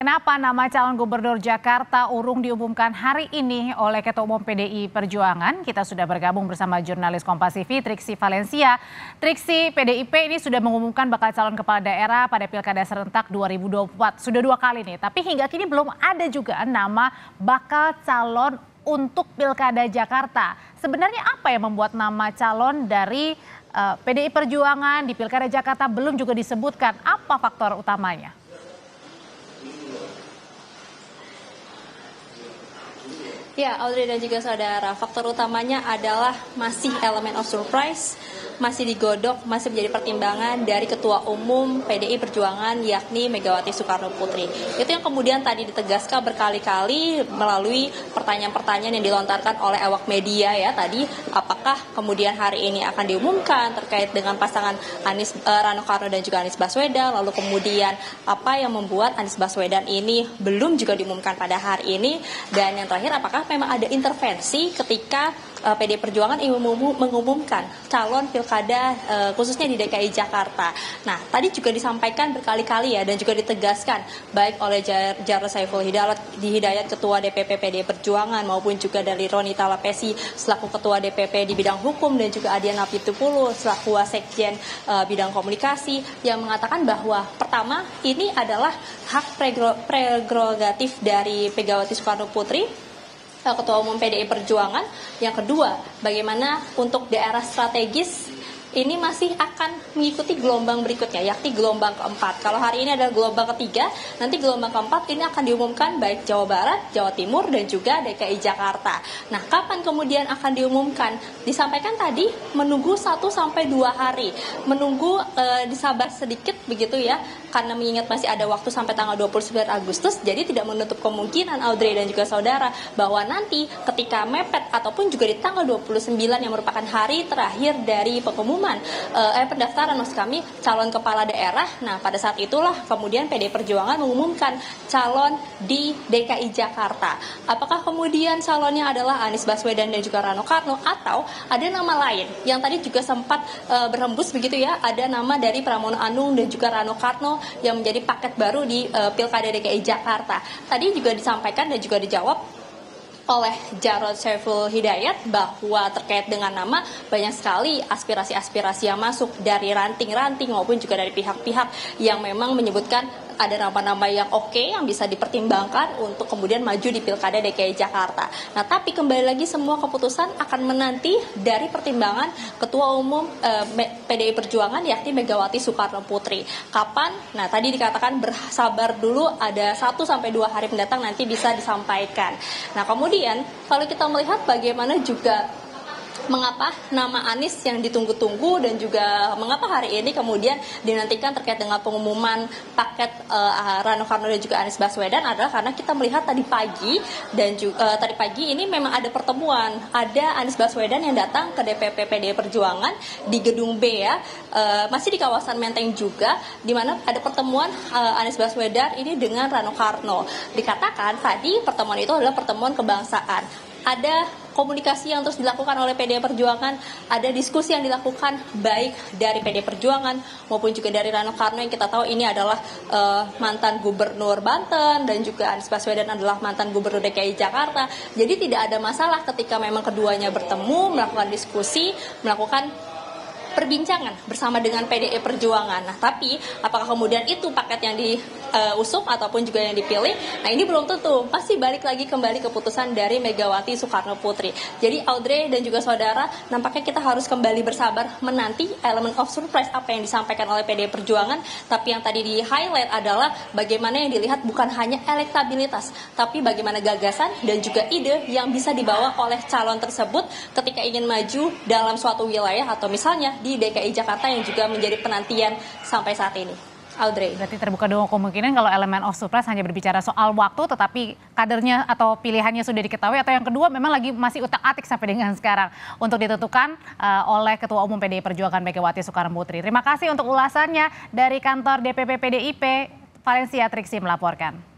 Kenapa nama calon gubernur Jakarta urung diumumkan hari ini oleh Ketua Umum PDI Perjuangan? Kita sudah bergabung bersama jurnalis Kompas TV Triksi Valencia. Triksi, PDIP ini sudah mengumumkan bakal calon kepala daerah pada Pilkada serentak 2024. Sudah 2 kali nih, tapi hingga kini belum ada juga nama bakal calon untuk Pilkada Jakarta. Sebenarnya apa yang membuat nama calon dari PDI Perjuangan di Pilkada Jakarta belum juga disebutkan? Apa faktor utamanya? Ya, Audrey dan juga saudara, faktor utamanya adalah masih elemen of surprise, masih digodok, masih menjadi pertimbangan dari Ketua Umum PDI Perjuangan yakni Megawati Soekarno Putri. Itu yang kemudian tadi ditegaskan berkali-kali melalui pertanyaan-pertanyaan yang dilontarkan oleh awak media ya tadi, apakah kemudian hari ini akan diumumkan terkait dengan pasangan Rano Karno dan juga Anies Baswedan, lalu kemudian apa yang membuat Anies Baswedan ini belum juga diumumkan pada hari ini, dan yang terakhir apakah memang ada intervensi ketika PDI Perjuangan ingin mengumumkan calon pilkada khususnya di DKI Jakarta. Nah, tadi juga disampaikan berkali-kali ya dan juga ditegaskan baik oleh Jarod Saiful Hidayat Ketua DPP PDI Perjuangan maupun juga dari Ronita Lapesi selaku Ketua DPP di bidang hukum dan juga Adiana Pitupulu selaku Wasekjen bidang komunikasi yang mengatakan bahwa pertama ini adalah hak prerogatif dari Megawati Soekarno Putri Ketua Umum PDI Perjuangan. Yang kedua, bagaimana untuk daerah strategis ini masih akan mengikuti gelombang berikutnya, yakni gelombang keempat. Kalau hari ini adalah gelombang ketiga, nanti gelombang keempat ini akan diumumkan baik Jawa Barat, Jawa Timur, dan juga DKI Jakarta. Nah, kapan kemudian akan diumumkan? Disampaikan tadi menunggu 1-2 hari, menunggu disabar sedikit begitu ya, karena mengingat masih ada waktu sampai tanggal 29 Agustus, jadi tidak menutup kemungkinan Audrey dan juga saudara bahwa nanti ketika mepet ataupun juga di tanggal 29 yang merupakan hari terakhir dari pengumuman pendaftaran maksud kami calon kepala daerah. Nah, pada saat itulah kemudian PDI Perjuangan mengumumkan calon di DKI Jakarta. Apakah kemudian calonnya adalah Anies Baswedan dan juga Rano Karno atau ada nama lain yang tadi juga sempat berhembus begitu ya, ada nama dari Pramono Anung dan juga Rano Karno yang menjadi paket baru di Pilkada DKI Jakarta. Tadi juga disampaikan dan juga dijawab oleh Jarod Saiful Hidayat bahwa terkait dengan nama banyak sekali aspirasi-aspirasi yang masuk dari ranting-ranting maupun juga dari pihak-pihak yang memang menyebutkan ada nama-nama yang oke yang bisa dipertimbangkan untuk kemudian maju di Pilkada DKI Jakarta. Nah, tapi kembali lagi semua keputusan akan menanti dari pertimbangan Ketua Umum PDI Perjuangan yakni Megawati Soekarno Putri. Kapan? Nah, tadi dikatakan bersabar dulu, ada 1-2 hari mendatang nanti bisa disampaikan. Nah, kemudian kalau kita melihat bagaimana juga mengapa nama Anies yang ditunggu-tunggu dan juga mengapa hari ini kemudian dinantikan terkait dengan pengumuman paket Rano Karno dan juga Anies Baswedan adalah karena kita melihat tadi pagi dan juga tadi pagi ini memang ada pertemuan, ada Anies Baswedan yang datang ke DPP PDI Perjuangan di gedung B ya, masih di kawasan Menteng juga, di mana ada pertemuan Anies Baswedan ini dengan Rano Karno. Dikatakan tadi pertemuan itu adalah pertemuan kebangsaan. Ada komunikasi yang terus dilakukan oleh PDI Perjuangan, ada diskusi yang dilakukan baik dari PDI Perjuangan maupun juga dari Rano Karno yang kita tahu ini adalah mantan gubernur Banten dan juga Anies Baswedan adalah mantan gubernur DKI Jakarta. Jadi tidak ada masalah ketika memang keduanya bertemu, melakukan diskusi, melakukan perbincangan bersama dengan PDI Perjuangan. Nah, tapi apakah kemudian itu paket yang diusung ataupun juga yang dipilih? Nah, ini belum tentu. Pasti balik lagi kembali keputusan dari Megawati Soekarno Putri. Jadi Audrey dan juga saudara, nampaknya kita harus kembali bersabar menanti elemen of surprise apa yang disampaikan oleh PDI Perjuangan. Tapi yang tadi di-highlight adalah bagaimana yang dilihat bukan hanya elektabilitas, tapi bagaimana gagasan dan juga ide yang bisa dibawa oleh calon tersebut ketika ingin maju dalam suatu wilayah atau misalnya di DKI Jakarta yang juga menjadi penantian sampai saat ini. Audrey. Berarti terbuka dua kemungkinan kalau elemen of surprise hanya berbicara soal waktu tetapi kadernya atau pilihannya sudah diketahui, atau yang kedua memang lagi masih utak-atik sampai dengan sekarang untuk ditentukan oleh Ketua Umum PDI Perjuangan Megawati Soekarno Putri. Terima kasih untuk ulasannya dari kantor DPP PDIP, Valencia Triksi melaporkan.